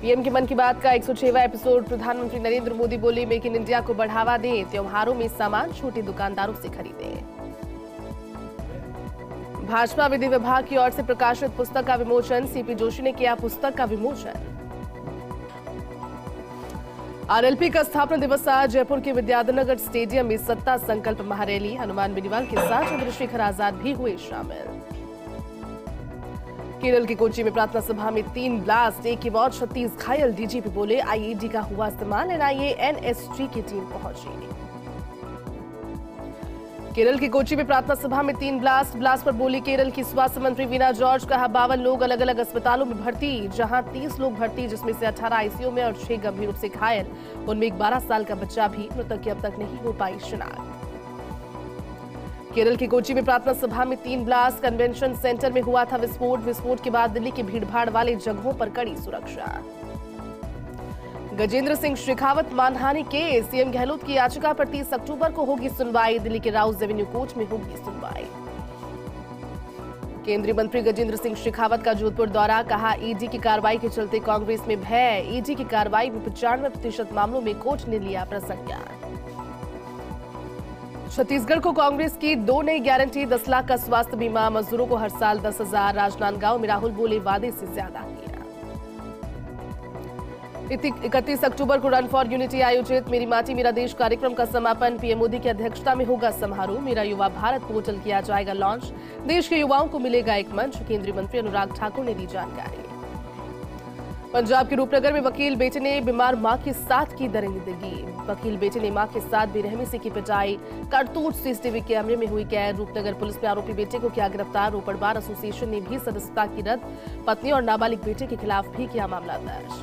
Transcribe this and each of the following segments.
PM के मन की बात का 106वां एपिसोड। प्रधानमंत्री नरेंद्र मोदी बोले, मेक इन इंडिया को बढ़ावा दें, त्योहारों में सामान छोटे दुकानदारों से खरीदें। भाजपा विधि विभाग की ओर से प्रकाशित पुस्तक का विमोचन। सीपी जोशी ने किया पुस्तक का विमोचन। आरएलपी का स्थापना दिवस आज जयपुर के विद्याधरनगर स्टेडियम में सत्ता संकल्प महारैली। हनुमान बेनीवाल के साथ चंद्रशेखर आजाद भी हुए शामिल। केरल के कोच्चि में प्रार्थना सभा में 3 ब्लास्ट, 1 की मौत, 36 घायल। डीजीपी बोले, आईईडी का हुआ इस्तेमाल। एनआईए एनएसजी की टीम पहुंची। केरल के कोच्चि में प्रार्थना सभा में 3 ब्लास्ट पर बोली केरल की स्वास्थ्य मंत्री वीना जॉर्ज। कहा 52 लोग अलग अलग अस्पतालों में भर्ती, जहां 30 लोग भर्ती, जिसमें से 18 आईसीयू में और 6 गंभीर रूप से घायल। उनमें एक 12 साल का बच्चा भी। मृतक की अब तक नहीं हो पाई शिनाख्त। केरल के कोच्चि में प्रार्थना सभा में 3 ब्लास्ट। कन्वेंशन सेंटर में हुआ था विस्फोट के बाद दिल्ली की भीड़भाड़ वाली जगहों पर कड़ी सुरक्षा। गजेंद्र सिंह शेखावत मानहानि केस। सीएम गहलोत की याचिका पर 30 अक्टूबर को होगी सुनवाई। दिल्ली के राउस रेवेन्यू कोर्ट में होगी सुनवाई। केंद्रीय मंत्री गजेंद्र सिंह शेखावत का जोधपुर दौरा। कहा, ईडी की कार्रवाई के चलते कांग्रेस में भय। ईडी की कार्रवाई में 95% मामलों में कोर्ट ने लिया प्रसंज्ञान। छत्तीसगढ़ को कांग्रेस की 2 नई गारंटी। 10 लाख का स्वास्थ्य बीमा, मजदूरों को हर साल 10,000। राजनांदगांव में राहुल बोले, वादे से ज्यादा किया। 31 अक्टूबर को रन फॉर यूनिटी आयोजित। मेरी माटी मेरा देश कार्यक्रम का समापन। पीएम मोदी की अध्यक्षता में होगा समारोह। मेरा युवा भारत पोर्टल किया जाएगा लॉन्च। देश के युवाओं को मिलेगा एक मंच। केंद्रीय मंत्री अनुराग ठाकुर ने दी जानकारी। पंजाब के रूपनगर में वकील बेटे ने बीमार मां के साथ की दरिंदगी। वकील बेटे ने मां के साथ बेरहमी से की पिटाई। करतूत सीसीटीवी कैमरे में हुई कैद। रूपनगर पुलिस ने आरोपी बेटे को किया गिरफ्तार। रोपड़ बार एसोसिएशन ने भी सदस्यता की रद्द। पत्नी और नाबालिग बेटे के खिलाफ भी किया मामला दर्ज।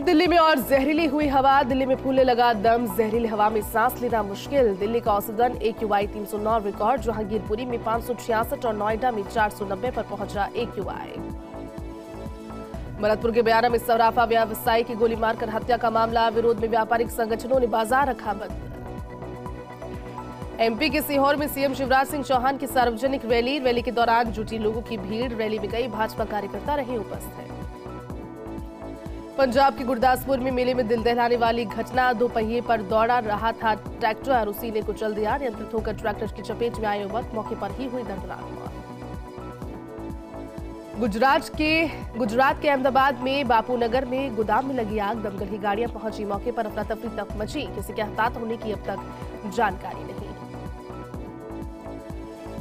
दिल्ली में और जहरीली हुई हवा। दिल्ली में फूलने लगा दम। जहरीली हवा में सांस लेना मुश्किल। दिल्ली का औसतन AQI 309 रिकॉर्ड। जहांगीरपुरी में 566 और नोएडा में 490 पर पहुंचा AQI। भरतपुर के बयाना में सराफा व्यवसायी की गोली मारकर हत्या का मामला। विरोध में व्यापारिक संगठनों ने बाजार रखा बंद। एमपी के सीहोर में सीएम शिवराज सिंह चौहान की सार्वजनिक रैली के दौरान जुटी लोगों की भीड़। रैली में कई भाजपा कार्यकर्ता रहे उपस्थित। पंजाब के गुरदासपुर में मेले में दिल दहलाने वाली घटना। 2 पहिए पर दौड़ा रहा था ट्रैक्टर, उसी ने कुचल दिया। नियंत्रित होकर ट्रैक्टर की चपेट में आए युवक, मौके पर ही हुई दर्दनाक मौत। गुजरात के अहमदाबाद में बापूनगर में गोदाम में लगी आग। दमकल की गाड़ियां पहुंची। मौके पर अफरा तफरी तक मची। किसी के हताहत होने की अब तक जानकारी नहीं।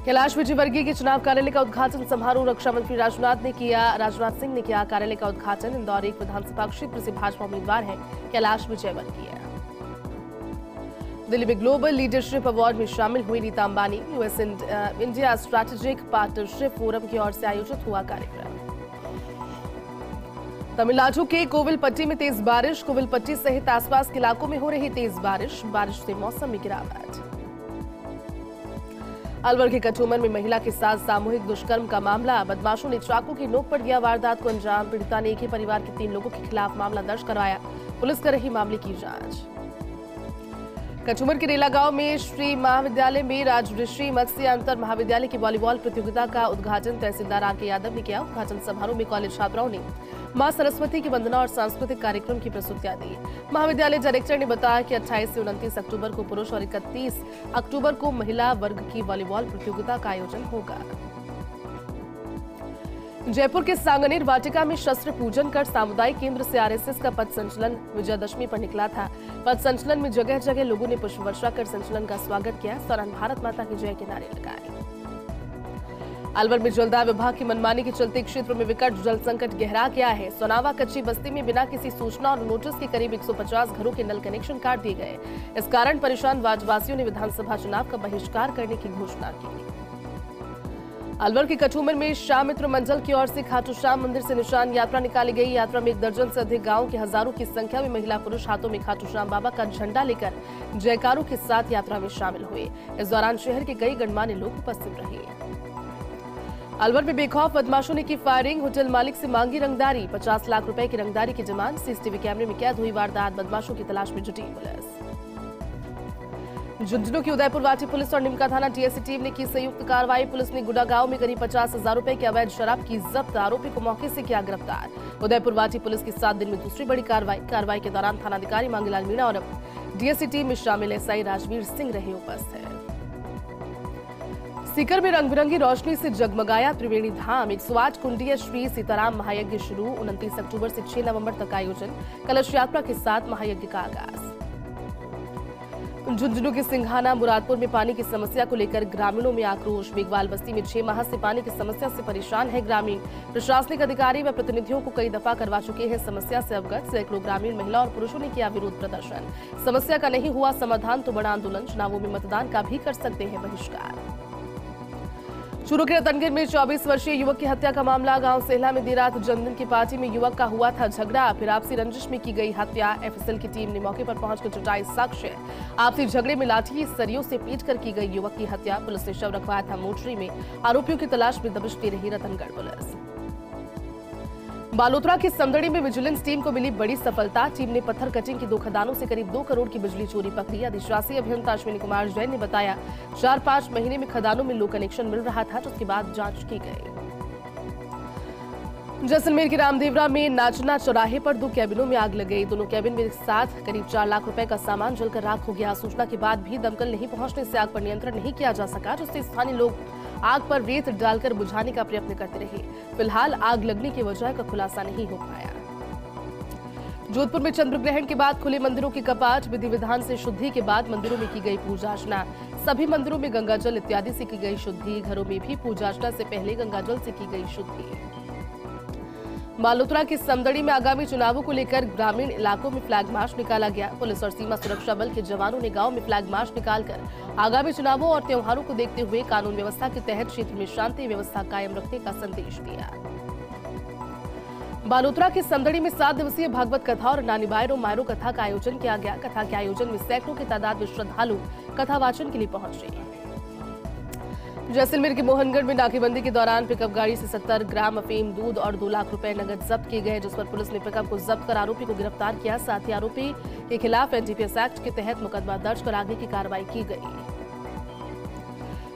कैलाश विजयवर्गीय के चुनाव कार्यालय का उद्घाटन समारोह रक्षा मंत्री राजनाथ सिंह ने किया कार्यालय का उद्घाटन। इंदौर 1 विधानसभा क्षेत्र से भाजपा उम्मीदवार है कैलाश विजयवर्गीय। दिल्ली में ग्लोबल लीडरशिप अवार्ड में शामिल हुई Nita Ambani. US India strategic partnership forum की ओर से आयोजित हुआ कार्यक्रम। तमिलनाडु के कोविलपट्टी में तेज बारिश। कोविलपट्टी सहित आसपास के इलाकों में हो रही तेज बारिश से मौसम में गिरावट। अलवर के कचूमर में महिला के साथ सामूहिक दुष्कर्म का मामला। बदमाशों ने चाकू की नोक पर दिया वारदात को अंजाम। पीड़िता ने एक ही परिवार के 3 लोगों के खिलाफ मामला दर्ज करवाया। पुलिस कर रही मामले की जांच। कचूमर के रेला गांव में श्री महाविद्यालय में राजऋषि मत्स्य अंतर महाविद्यालय की वॉलीबॉल प्रतियोगिता का उद्घाटन तहसीलदार आर के यादव ने किया। उद्घाटन समारोह में कॉलेज छात्राओं ने मां सरस्वती की वंदना और सांस्कृतिक कार्यक्रम की प्रस्तुतियां दी। महाविद्यालय डायरेक्टर ने बताया कि 28 से 29 अक्टूबर को पुरुष और 31 अक्टूबर को महिला वर्ग की वॉलीबॉल प्रतियोगिता का आयोजन होगा। जयपुर के सांगनेर वाटिका में शस्त्र पूजन कर सामुदायिक केंद्र से आरएसएस का पथ संचलन विजयादशमी पर निकला था। पथ संचलन में जगह जगह लोगों ने पुष्प वर्षा कर संचलन का स्वागत किया। इस दौरान भारत माता की जय के नारे लगाए। अलवर में जलदाय विभाग की मनमानी के चलते क्षेत्र में विकट जल संकट गहरा गया है। सोनावा कच्ची बस्ती में बिना किसी सूचना और नोटिस के करीब 150 घरों के नल कनेक्शन काट दिए गए। इस कारण परेशान वार्डवासियों ने विधानसभा चुनाव का बहिष्कार करने की घोषणा की। अलवर के कचूमर में शाह मित्र मंडल की ओर से खाटू श्याम मंदिर से निशान यात्रा निकाली गई। यात्रा में 1 दर्जन से अधिक गांवों के हजारों की संख्या में महिला पुरुष हाथों में खाटू श्याम बाबा का झंडा लेकर जयकारों के साथ यात्रा में शामिल हुए। इस दौरान शहर के कई गणमान्य लोग उपस्थित रहे। अलवर में बेखौफ बदमाशों ने की फायरिंग। होटल मालिक से मांगी रंगदारी। 50 लाख रुपए की रंगदारी की डिमांड। सीसीटीवी कैमरे में कैद हुई वारदात। बदमाशों की तलाश में जुटी पुलिस। झुंझुनू की उदयपुर वाटी पुलिस और निमका थाना टीएससी टीम ने की संयुक्त कार्रवाई। पुलिस ने गुडा गांव में करीब 50,000 रुपए की अवैध शराब की जब्त। आरोपी को मौके से किया गिरफ्तार। उदयपुर वाटी पुलिस की 7 दिन में दूसरी बड़ी कार्रवाई के दौरान थानाधिकारी मांगीलाल मीणा और डीएससी टीम में शामिल एसआई राजवीर सिंह रहे उपस्थित। सीकर में रंग बिरंगी रोशनी से जगमगाया त्रिवेणी धाम। 108 कुंडीय श्री सीताराम महायज्ञ शुरू। 29 अक्टूबर से 6 नवंबर तक आयोजन। कलश यात्रा के साथ महायज्ञ का आगाज। झुंझुनू के सिंघाना मुरादपुर में पानी की समस्या को लेकर ग्रामीणों में आक्रोश। बेगवाल बस्ती में 6 माह से पानी की समस्या से परेशान है ग्रामीण। प्रशासनिक अधिकारी व प्रतिनिधियों को कई दफा करवा चुके हैं समस्या से अवगत। सैकड़ों ग्रामीण महिला और पुरुषों ने किया विरोध प्रदर्शन। समस्या का नहीं हुआ समाधान तो बड़ा आंदोलन। चुनावों में मतदान का भी कर सकते हैं बहिष्कार। चूरू के रतनगढ़ में 24 वर्षीय युवक की हत्या का मामला। गांव सेहला में देर रात जन्मदिन की पार्टी में युवक का हुआ था झगड़ा, फिर आपसी रंजिश में की गई हत्या। एफएसएल की टीम ने मौके पर पहुंचकर जुटाई साक्ष्य। आपसी झगड़े में लाठी सरियों से पीटकर की गई युवक की हत्या। पुलिस ने शव रखवाया था मोर्चरी में। आरोपियों की तलाश में दबिश दे रही रतनगढ़ पुलिस। बालोतरा की समदड़ी में विजिलेंस टीम को मिली बड़ी सफलता। टीम ने पत्थर कटिंग की 2 खदानों से करीब 2 करोड़ की बिजली चोरी पकड़ी। अधिशासी अभियंता अश्विनी कुमार जैन ने बताया 4-5 महीने में खदानों में लो कनेक्शन मिल रहा था, जिसके बाद जांच की गई। जैसलमेर के रामदेवरा में नाचना चौराहे पर 2 कैबिनों में आग लग गई। दोनों कैबिन में साथ करीब 4 लाख रुपए का सामान जलकर राख हो गया। सूचना के बाद भी दमकल नहीं पहुंचने से आग पर नियंत्रण नहीं किया जा सका, जिससे स्थानीय लोग आग पर रेत डालकर बुझाने का प्रयत्न करते रहे। फिलहाल आग लगने की वजह का खुलासा नहीं हो पाया। जोधपुर में चंद्र ग्रहण के बाद खुले मंदिरों के कपाट। विधि विधान से शुद्धि के बाद मंदिरों में की गई पूजा अर्चना। सभी मंदिरों में गंगाजल इत्यादि से की गई शुद्धि। घरों में भी पूजा अर्चना से पहले गंगाजल से की गई शुद्धि। बालोतरा की समदड़ी में आगामी चुनावों को लेकर ग्रामीण इलाकों में फ्लैग मार्च निकाला गया। पुलिस और सीमा सुरक्षा बल के जवानों ने गांव में फ्लैग मार्च निकालकर आगामी चुनावों और त्योहारों को देखते हुए कानून व्यवस्था के तहत क्षेत्र में शांति व्यवस्था कायम रखने का संदेश दिया। बालोतरा के समदड़ी में 7 दिवसीय भागवत कथा और नानी बायरो मायरो कथा का आयोजन किया गया। कथा के आयोजन में सैकड़ों की तादाद में श्रद्धालु कथा वाचन के लिए पहुंचे। जैसलमेर के मोहनगढ़ में नाकेबंदी के दौरान पिकअप गाड़ी से 70 ग्राम अफीम, दूध और 2 लाख रुपए नगद जब्त किए गए, जिस पर पुलिस ने पिकअप को जब्त कर आरोपी को गिरफ्तार किया। साथ ही आरोपी के खिलाफ एनडीपीएस एक्ट के तहत मुकदमा दर्ज कर आगे की कार्रवाई की गई।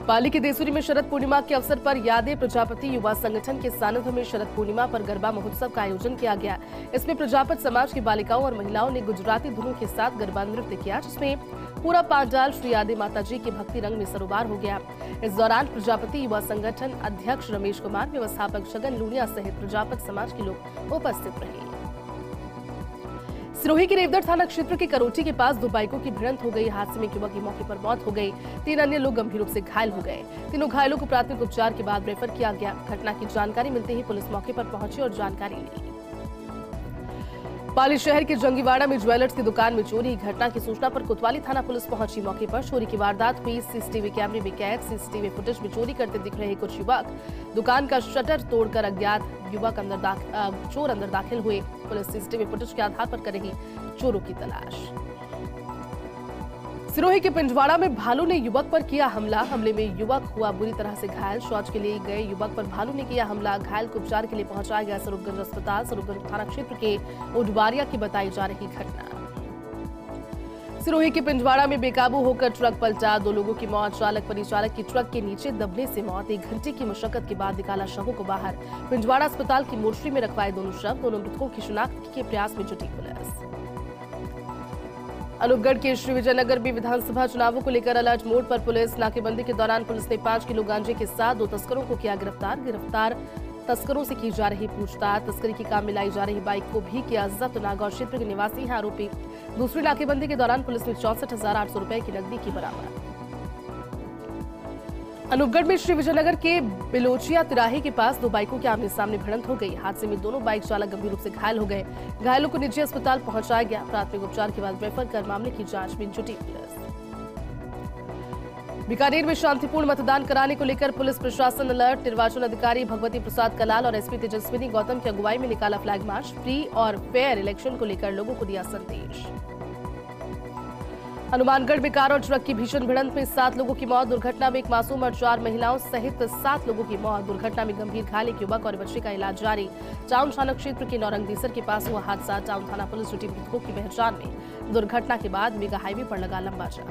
पाली के देसूरी में शरद पूर्णिमा के अवसर पर यादें प्रजापति युवा संगठन के सानिध्य में शरद पूर्णिमा पर गरबा महोत्सव का आयोजन किया गया। इसमें प्रजापत समाज की बालिकाओं और महिलाओं ने गुजराती धुनों के साथ गरबा नृत्य किया, जिसमें पूरा पांडाल श्री यादे माता जी के भक्ति रंग में सरोबार हो गया। इस दौरान प्रजापति युवा संगठन अध्यक्ष रमेश कुमार, व्यवस्थापक छगन लूनिया सहित प्रजापत समाज के लोग उपस्थित रहे। सिरोही के रेवदर थाना क्षेत्र के करोटी के पास 2 बाइकों की भिड़ंत हो गई। हादसे में युवक की मौके पर मौत हो गई। 3 अन्य लोग गंभीर रूप से घायल हो गए। तीनों घायलों को प्राथमिक उपचार के बाद रेफर किया गया। घटना की जानकारी मिलते ही पुलिस मौके पर पहुंची और जानकारी ली। पाली शहर के जंगीवाड़ा में ज्वेलर्स की दुकान में चोरी। घटना की सूचना पर कोतवाली थाना पुलिस पहुंची। मौके पर चोरी की वारदात हुई। सीसीटीवी कैमरे में कैद सीसीटीवी फुटेज में चोरी करते दिख रहे कुछ युवक। दुकान का शटर तोड़कर अज्ञात युवक चोर अंदर दाखिल हुए। पुलिस सीसीटीवी फुटेज के आधार पर कर रही चोरों की तलाश। सिरोही के पिंजवाड़ा में भालू ने युवक पर किया हमला। हमले में युवक हुआ बुरी तरह से घायल। शौच के लिए गए युवक पर भालू ने किया हमला। घायल को उपचार के लिए पहुंचाया गया स्वरूपगंज अस्पताल। स्वरूपगंज थाना क्षेत्र के उडवारिया की बताई जा रही घटना। सिरोही के पिंजवाड़ा में बेकाबू होकर ट्रक पलटा। 2 लोगों की मौत। चालक परिचालक की ट्रक के नीचे दबने से मौत। 1 घंटे की मशक्कत के बाद निकाला शवों को बाहर। पिंजवाड़ा अस्पताल की मोर्चरी में रखवाए दोनों शव। दोनों मृतकों की शिनाख्त के प्रयास में जुटी पुलिस। अनूपगढ़ के श्री विजयनगर में विधानसभा चुनावों को लेकर अलर्ट मोड पर पुलिस। नाकेबंदी के दौरान पुलिस ने 5 किलो गांजे के साथ 2 तस्करों को किया गिरफ्तार तस्करों से की जा रही पूछताछ। तस्करी की काम में लाई जा रही बाइक को भी किया जब्त। नागौर क्षेत्र के निवासी है आरोपी। दूसरी नाकेबंदी के दौरान पुलिस ने 64,800 रुपए की नकदी की बरामद। अनूपगढ़ में श्री विजयनगर के बिलोचिया तिराहे के पास 2 बाइकों के आमने सामने भिड़ंत हो गई। हादसे में दोनों बाइक चालक गंभीर रूप से घायल हो गए। घायलों को निजी अस्पताल पहुंचाया गया। प्राथमिक उपचार के बाद रेफर कर मामले की जांच में जुटी पुलिस। बीकानेर में शांतिपूर्ण मतदान कराने को लेकर पुलिस प्रशासन अलर्ट। निर्वाचन अधिकारी भगवती प्रसाद कलाल और एसपी तेजस्विनी गौतम की अगुवाई में निकाला फ्लैग मार्च। फ्री और फेयर इलेक्शन को लेकर लोगों को दिया संदेश। हनुमानगढ़ में कार और ट्रक की भीषण भिड़ंत में 7 लोगों की मौत। दुर्घटना में एक मासूम और 4 महिलाओं सहित 7 लोगों की मौत। दुर्घटना में गंभीर घायल एक युवक और बच्चे का इलाज जारी। टाउन थाना क्षेत्र के नौरंगदीसर के पास हुआ हादसा। टाउन थाना पुलिस जुटी मृतकों की पहचान में। दुर्घटना के बाद मेगा हाईवे पर लगा लंबा जाम।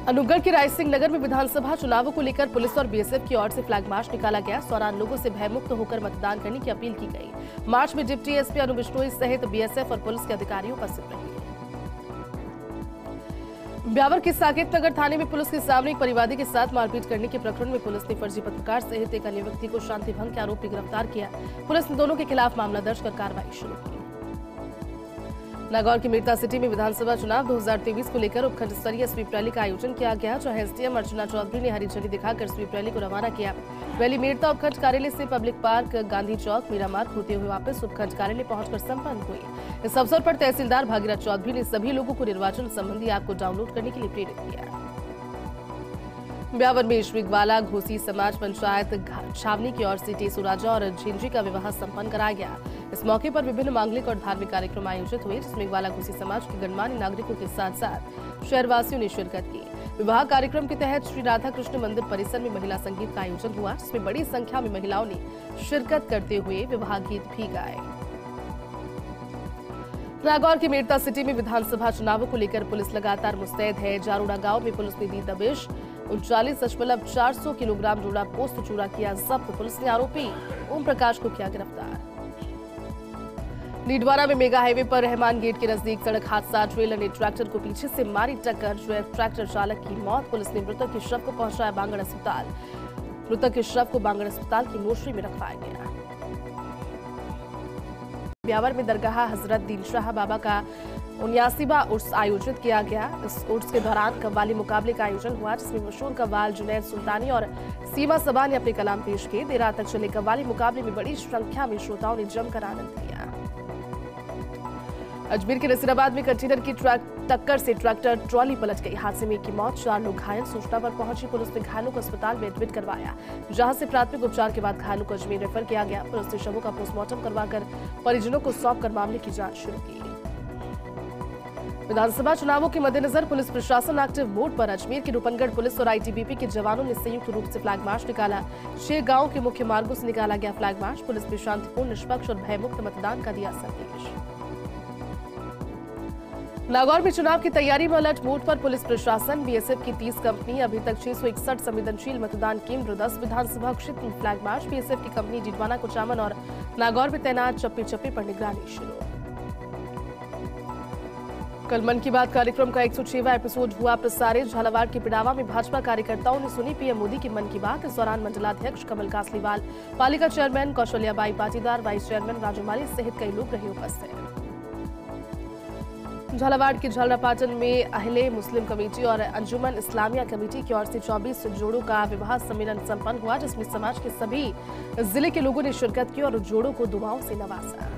अनूपगढ़ के राय सिंह नगर में विधानसभा चुनावों को लेकर पुलिस और बीएसएफ की ओर से फ्लैग मार्च निकाला गया। इस दौरान लोगों से भयमुक्त होकर मतदान करने की अपील की गई। मार्च में डिप्टी एसपी अनु बिश्नोई सहित बीएसएफ और पुलिस के अधिकारी उपस्थित रहे। ब्यावर के साकेत नगर थाने में पुलिस के सामने एक परिवादी के साथ मारपीट करने के प्रकरण में पुलिस ने फर्जी पत्रकार सहित एक अन्य व्यक्ति को शांति भंग के आरोप में गिरफ्तार किया। पुलिस ने दोनों के खिलाफ मामला दर्ज कर कार्रवाई शुरू की। नागौर की मीरता सिटी में विधानसभा चुनाव 2023 को लेकर उपखंड स्तरीय स्वीप रैली का आयोजन किया गया, जहां एसडीएम अर्चना चौधरी ने हरी झंडी दिखाकर स्वीप रैली को रवाना किया। रैली मीरता उपखंड कार्यालय से पब्लिक पार्क, गांधी चौक, मीरा मार्ग होते हुए वापस उपखंड कार्यालय पहुंचकर संपन्न हुई। इस अवसर पर तहसीलदार भागीरथ चौधरी ने सभी लोगों को निर्वाचन संबंधी ऐप को डाउनलोड करने के लिए प्रेरित किया। ब्यावर में श्रीग्वाला घोसी समाज पंचायत छावनी की ओर से टेसू राजा और झिंझी का विवाह संपन्न कराया गया। इस मौके पर विभिन्न मांगलिक और धार्मिक कार्यक्रम आयोजित हुए, जिसमें ग्वाला घोसी समाज के गणमान्य नागरिकों के साथ साथ शहरवासियों ने शिरकत की। विवाह कार्यक्रम के तहत श्री राधा कृष्ण मंदिर परिसर में महिला संगीत का आयोजन हुआ, जिसमें बड़ी संख्या में महिलाओं ने शिरकत करते हुए विवाह गीत भी गाए। नागौर की मीरता सिटी में विधानसभा चुनावों को लेकर पुलिस लगातार मुस्तैद है। जारोड़ा गांव में पुलिस ने दी दबिश, 39.400 किलोग्राम जोड़ा पोस्त चूरा किया जब्त। पुलिस ने आरोपी ओम प्रकाश को किया गिरफ्तार। नीडवारा में मेगा हाईवे पर रहमान गेट के नजदीक सड़क हादसा, ट्रेलर ने ट्रैक्टर को पीछे से मारी टक्कर, ट्रैक्टर चालक की मौत। पुलिस ने मृतक के शव को पहुंचाया बांगड़ अस्पताल। मृतक के शव को बांगड़ अस्पताल की मोर्चरी में रखवाया गया। ब्यावर में दरगाह हजरत दिलशाह बाबा का 79वां उर्स आयोजित किया गया। इस उर्स के दौरान कव्वाली मुकाबले का आयोजन हुआ, जिसमें मशहूर कव्वाल जुनैद सुल्तानी और सीमा सबा ने अपने कलाम पेश किए। देर रात तक चले कव्वाली मुकाबले में बड़ी संख्या में श्रोताओं ने जमकर आनंद लिया। अजमेर के नसीराबाद में कंटेनर की टक्कर से ट्रैक्टर ट्रॉली पलट गई। हादसे में एक की मौत, 4 लोग घायल। सूचना पर पहुंची पुलिस ने घायलों को अस्पताल में एडमिट करवाया, जहां से प्राथमिक उपचार के बाद घायलों को अजमेर रेफर किया गया। पुलिस ने शवों का पोस्टमार्टम करवाकर परिजनों को सौंपकर मामले की जांच शुरू की। विधानसभा चुनावों के मद्देनजर पुलिस प्रशासन एक्टिव मोड पर। अजमेर के रूपनगढ़ पुलिस और आईटीबीपी के जवानों ने संयुक्त रूप से फ्लैग मार्च निकाला। 6 गांवों के मुख्य मार्गों से निकाला गया फ्लैग मार्च। पुलिस ने शांतिपूर्ण, निष्पक्ष और भयमुक्त मतदान का दिया संदेश। नागौर में चुनाव की तैयारी में अलर्ट मोड पर पुलिस प्रशासन। बीएसएफ की 30 कंपनी, अभी तक 661 संवेदनशील मतदान केंद्र, 10 विधानसभा क्षेत्र में फ्लैग मार्च। बीएसएफ की कंपनी डिडवाना, कुचामन और नागौर में तैनात, चप्पे चप्पे पर निगरानी शुरू। कल मन की बात कार्यक्रम का 106वां एपिसोड हुआ प्रसारित। झालावाड़ के पिड़ावा में भाजपा कार्यकर्ताओं ने सुनी पीएम मोदी की मन की बात। इस दौरान मंडलाध्यक्ष कमल कासलीवाल, पालिका chairman Kaushalyabai Patidar, vice chairman Raju Mali सहित कई लोग रहे उपस्थित। झालावाड़ के झालरापाटन में अहले मुस्लिम कमेटी और अंजुमन इस्लामिया कमेटी की ओर से 24 जोड़ों का विवाह सम्मेलन संपन्न हुआ, जिसमें समाज के सभी जिले के लोगों ने शिरकत की और जोड़ों को दुआओं से नवाजा।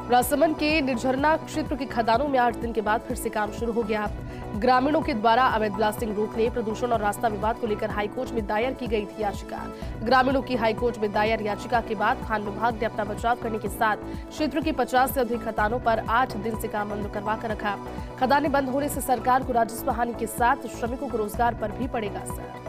राजसमंद के निर्झरना क्षेत्र की खदानों में 8 दिन के बाद फिर से काम शुरू हो गया। ग्रामीणों के द्वारा अवैध ब्लास्टिंग रोकने, प्रदूषण और रास्ता विवाद को लेकर हाईकोर्ट में दायर की गई थी याचिका। ग्रामीणों की हाईकोर्ट में दायर याचिका के बाद खान विभाग ने अपना बचाव करने के साथ क्षेत्र की 50 से अधिक खदानों पर 8 दिन से काम बंद करवा कर रखा। खदानें बंद होने से सरकार को राजस्व हानि के साथ श्रमिकों को रोजगार पर भी पड़ेगा असर।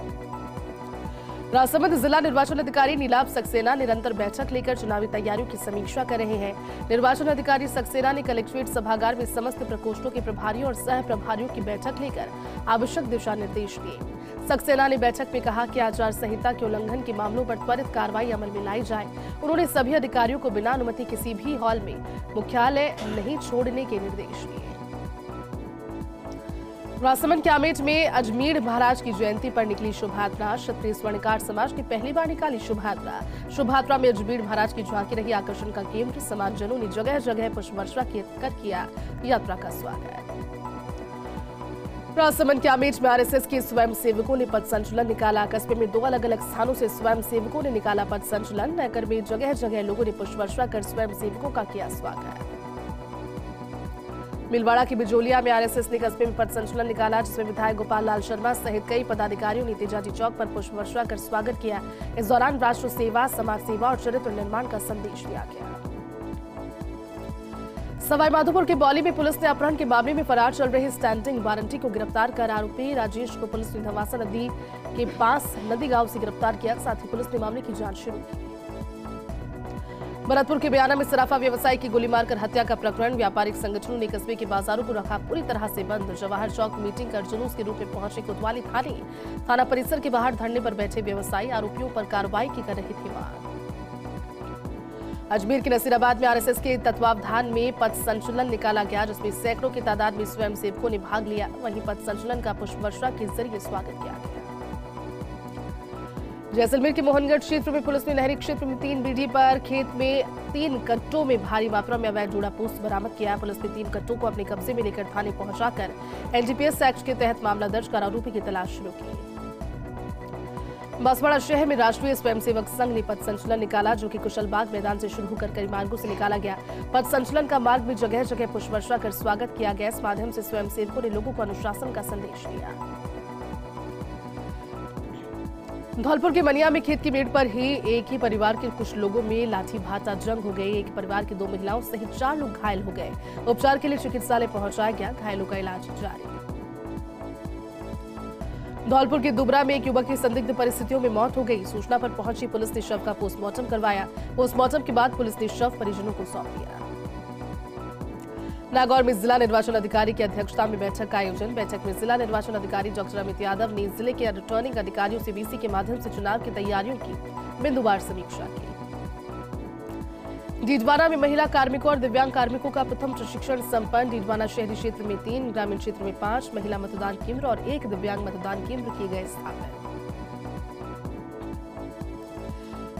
राजसमंद जिला निर्वाचन अधिकारी नीलाभ सक्सेना निरंतर बैठक लेकर चुनावी तैयारियों की समीक्षा कर रहे हैं। निर्वाचन अधिकारी सक्सेना ने कलेक्ट्रेट सभागार में समस्त प्रकोष्ठों के प्रभारियों और सह प्रभारियों की बैठक लेकर आवश्यक दिशा निर्देश दिए। सक्सेना ने बैठक में कहा कि आचार संहिता के उल्लंघन के मामलों पर त्वरित कार्रवाई अमल में लाई जाए। उन्होंने सभी अधिकारियों को बिना अनुमति किसी भी हॉल में मुख्यालय नहीं छोड़ने के निर्देश दिए। राजसमंद के आमेट में अजमेर महाराज की जयंती पर निकली शोभायात्रा। क्षत्रिय स्वर्णकार समाज ने पहली बार निकाली शोभायात्रा। शोभायात्रा में अजमेर महाराज की झांकी रही आकर्षण का केंद्र। समाजजनों ने जगह जगह पुष्प वर्षा कर किया यात्रा का स्वागत। राजसमंद के आमेट में आरएसएस के स्वयं सेवकों ने पथ संचलन निकाला। कस्बे में 2 अलग अलग स्थानों से स्वयं सेवकों ने निकाला पथ संचलन। नगर में जगह जगह लोगों ने पुष्प वर्षा कर स्वयं सेवकों का किया स्वागत। मिलवाड़ा की बिजोलिया में आरएसएस ने कस्बे में पथ संचलन निकाला, जिसमें विधायक गोपाल लाल शर्मा सहित कई पदाधिकारियों ने तेजाजी चौक पर पुष्प वर्षा कर स्वागत किया। इस दौरान राष्ट्र सेवा, समाज सेवा और चरित्र निर्माण का संदेश दिया गया। सवाईमाधोपुर के बौली में पुलिस ने अपहरण के मामले में फरार चल रहे स्टैंडिंग वारंटी को गिरफ्तार कर आरोपी राजेश को पुलिस ने धवासा नदी के पास नदी गांव से गिरफ्तार किया। साथ ही पुलिस ने मामले की जांच शुरू की। भरतपुर के बयाना में सराफा व्यवसायी की गोली मारकर हत्या का प्रकरण। व्यापारिक संगठनों ने कस्बे के बाजारों को रखा पूरी तरह से बंद। जवाहर चौक मीटिंग कर जुलूस के रूप में पहुंचे कोतवाली थाना परिसर के बाहर धरने पर बैठे व्यवसायी आरोपियों पर कार्रवाई की कर रहे थे मांग। अजमेर के नसीराबाद में आरएसएस के तत्वावधान में पथ संचलन निकाला गया, जिसमें सैकड़ों की तादाद में स्वयंसेवकों ने भाग लिया। वहीं पथ संचलन का पुष्प वर्षा के जरिए स्वागत किया गया। जैसलमेर के मोहनगढ़ क्षेत्र में पुलिस ने नहरी क्षेत्र में 3 बीडी पर खेत में 3 कट्टों में भारी मात्रा में अवैध जूड़ा पोस्त बरामद किया। पुलिस ने 3 कट्टों को अपने कब्जे में लेकर थाने पहुंचाकर एनडीपीएस एक्ट के तहत मामला दर्ज कर आरोपी की तलाश शुरू की। बांसवाड़ा शहर में राष्ट्रीय स्वयंसेवक संघ ने पथ संचलन निकाला, जो कि कुशलबाग मैदान से शुरू होकर कई मार्गों से निकाला गया। पथ संचलन का मार्ग में जगह जगह पुष्प वर्षा कर स्वागत किया गया। इस माध्यम से स्वयंसेवकों ने लोगों को अनुशासन का संदेश दिया। धौलपुर के मनिया में खेत की मेड़ पर ही एक ही परिवार के कुछ लोगों में लाठी भाटा जंग हो गई। एक परिवार की 2 महिलाओं सहित 4 लोग घायल हो गए। उपचार के लिए चिकित्सालय पहुंचाया गया, घायलों का इलाज जारी। धौलपुर के दुबरा में एक युवक की संदिग्ध परिस्थितियों में मौत हो गई। सूचना पर पहुंची पुलिस ने शव का पोस्टमार्टम करवाया। पोस्टमार्टम के बाद पुलिस ने शव परिजनों को सौंप दिया। नागौर में जिला निर्वाचन अधिकारी की अध्यक्षता में बैठक का आयोजन। बैठक में जिला निर्वाचन अधिकारी डॉक्टर अमित यादव ने जिले के रिटर्निंग अधिकारियों से वीसी के माध्यम से चुनाव की तैयारियों की बिंदुवार समीक्षा की। डीडवाना में महिला कार्मिकों और दिव्यांग कार्मिकों का प्रथम प्रशिक्षण संपन्न। डीडवाना शहरी क्षेत्र में 3, ग्रामीण क्षेत्र में 5 महिला मतदान केंद्र और 1 दिव्यांग मतदान केंद्र किए गए स्थापित।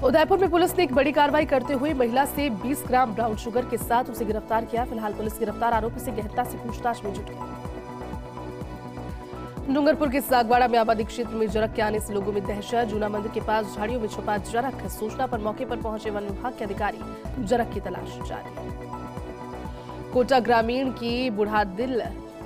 उदयपुर में पुलिस ने एक बड़ी कार्रवाई करते हुए महिला से 20 ग्राम ब्राउन शुगर के साथ उसे गिरफ्तार किया। फिलहाल पुलिस गिरफ्तार आरोपी से गहनता से पूछताछ में जुट गई। डूंगरपुर के सागवाड़ा में आबादी क्षेत्र में जरख के आने से लोगों में दहशत। जूना मंदिर के पास झाड़ियों में छुपा जरख। सूचना पर मौके पर पहुंचे वन विभाग के अधिकारी जरख की तलाश जारी। कोटा ग्रामीण की बुढ़ादिल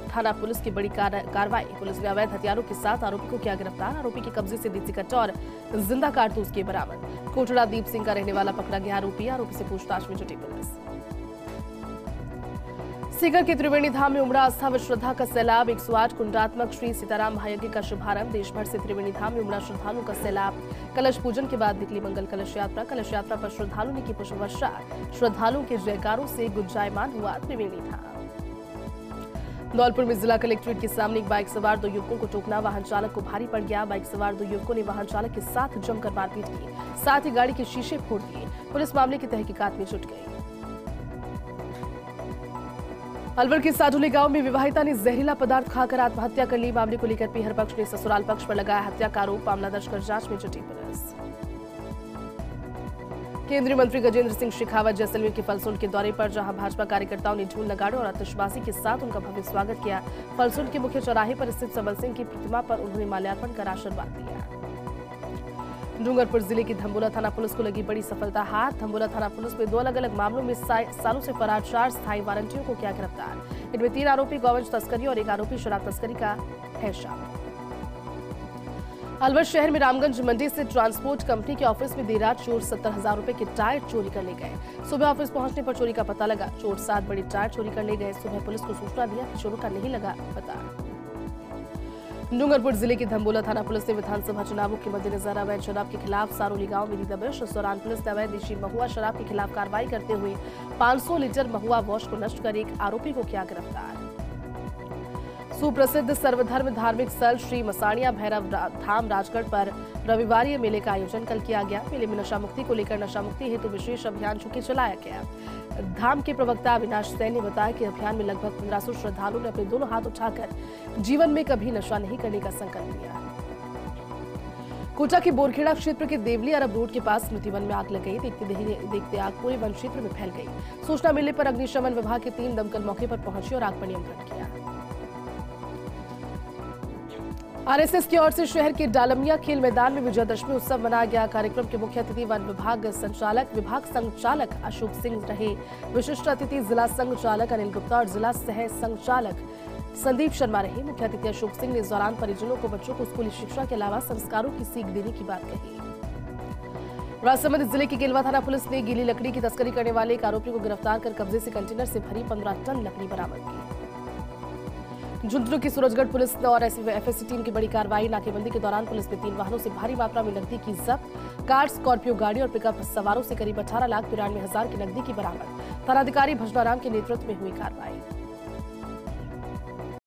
थाना पुलिस की बड़ी कार्रवाई। पुलिस ने अवैध हथियारों के साथ आरोपी को किया गिरफ्तार। आरोपी के कब्जे से देसी कट्टा और जिंदा कारतूस के बरामद। कोटड़ा दीप सिंह का रहने वाला पकड़ा गया आरोपी से पूछताछ में जुटी पुलिस। सीकर के त्रिवेणी धाम में उमड़ा आस्था व श्रद्धा का सैलाब। 108 कुंडात्मक श्री सीताराम महायज्ञ का शुभारंभ। देश भर से त्रिवेणी धाम में उमड़ा श्रद्धालुओं का सैलाब। कलश पूजन के बाद निकली मंगल कलश यात्रा। कलश यात्रा पर श्रद्धालुओं ने की पुष्प वर्षा। श्रद्धालुओं के जयकारों से गुंजायमान हुआ त्रिवेणी धाम। धौलपुर में जिला कलेक्ट्रेट के सामने एक बाइक सवार 2 युवकों को टोकना वाहन चालक को भारी पड़ गया। बाइक सवार 2 युवकों ने वाहन चालक के साथ जमकर मारपीट की, साथ ही गाड़ी के शीशे फोड़ दिए। पुलिस मामले की तहकीकात में जुट गई। अलवर के साडुली गांव में विवाहिता ने जहरीला पदार्थ खाकर आत्महत्या कर ली। मामले को लेकर पीहर पक्ष ने ससुराल पक्ष पर लगाया हत्या का आरोप। मामला दर्ज कर जांच में जुटी पुलिस। केंद्रीय मंत्री गजेंद्र सिंह शेखावत जैसलमेर के फलसुंड के दौरे पर, जहां भाजपा कार्यकर्ताओं ने ढोल नगाड़े और आतिशबाजी के साथ उनका भव्य स्वागत किया। फलसुंड के मुख्य चौराहे पर स्थित सबल सिंह की प्रतिमा पर उन्होंने माल्यार्पण कर आशीर्वाद लिया। डूंगरपुर जिले की धम्बोला थाना पुलिस को लगी बड़ी सफलता हाथ। धम्बोला थाना पुलिस में 2 अलग अलग मामलों में सालों से फरार 4 स्थायी वारंटियों को किया गिरफ्तार। इनमें 3 आरोपी गौवंश तस्करी और 1 आरोपी शराब तस्करी का है शामिल। अलवर शहर में रामगंज मंडी से ट्रांसपोर्ट कंपनी के ऑफिस में देर रात चोर 70,000 रुपए के टायर चोरी कर ले गए। सुबह ऑफिस पहुंचने पर चोरी का पता लगा। चोर 7 बड़े टायर चोरी कर ले गए। सुबह पुलिस को सूचना दिया कि चोरों का नहीं लगा पता। डूंगरपुर जिले की धम्बोला थाना पुलिस ने विधानसभा चुनावों के मद्देनजर अवैध शराब के खिलाफ सारोली गांव में दी दबिश। इस दौरान पुलिस ने अवैध देशी महुआ शराब के खिलाफ कार्रवाई करते हुए 500 लीटर महुआ वॉश को नष्ट कर 1 आरोपी को किया गिरफ्तार। सुप्रसिद्ध सर्वधर्म धार्मिक स्थल श्री मसाणिया भैरव धाम राजगढ़ पर रविवार मेले का आयोजन कल किया गया। मेले में नशा मुक्ति को लेकर नशा मुक्ति हेतु विशेष अभियान चुके चलाया गया। धाम के प्रवक्ता अविनाश सैन ने बताया कि अभियान में लगभग 1500 श्रद्धालुओं ने अपने दोनों हाथ उठाकर जीवन में कभी नशा नहीं करने का संकल्प लिया। कोटा के बोरखेड़ा क्षेत्र के देवली अरब रोड के पास स्मृति वन में आग लग गई। देखते आग पूरे वन क्षेत्र में फैल गई। सूचना मिलने पर अग्निशमन विभाग के 3 दमकल मौके पर पहुंचे और आग पर नियंत्रण किया। आरएसएस की ओर से शहर के डालमिया खेल मैदान में विजयादशमी उत्सव मनाया गया। कार्यक्रम के मुख्य अतिथि वन विभाग संचालक अशोक सिंह रहे। विशिष्ट अतिथि जिला संचालक अनिल गुप्ता और जिला सह संचालक संदीप शर्मा रहे। मुख्य अतिथि अशोक सिंह ने इस दौरान परिजनों को बच्चों को स्कूली शिक्षा के अलावा संस्कारों की सीख देने की बात कही। राजसमंद जिले की केलवा थाना पुलिस ने गीली लकड़ी की तस्करी करने वाले एक आरोपी को गिरफ्तार कर कब्जे से कंटेनर से भरी 15 टन लकड़ी बरामद की। झुंझुनू की सूरजगढ़ पुलिस और एफएसटी टीम की बड़ी कार्रवाई। नाकेबंदी के दौरान पुलिस ने 3 वाहनों से भारी मात्रा में नकदी की जब्त। कार, स्कॉर्पियो गाड़ी और पिकअप सवारों से करीब 18,93,000 की नकदी की बरामद। थानाधिकारी भजनाराम के नेतृत्व में हुई कार्रवाई।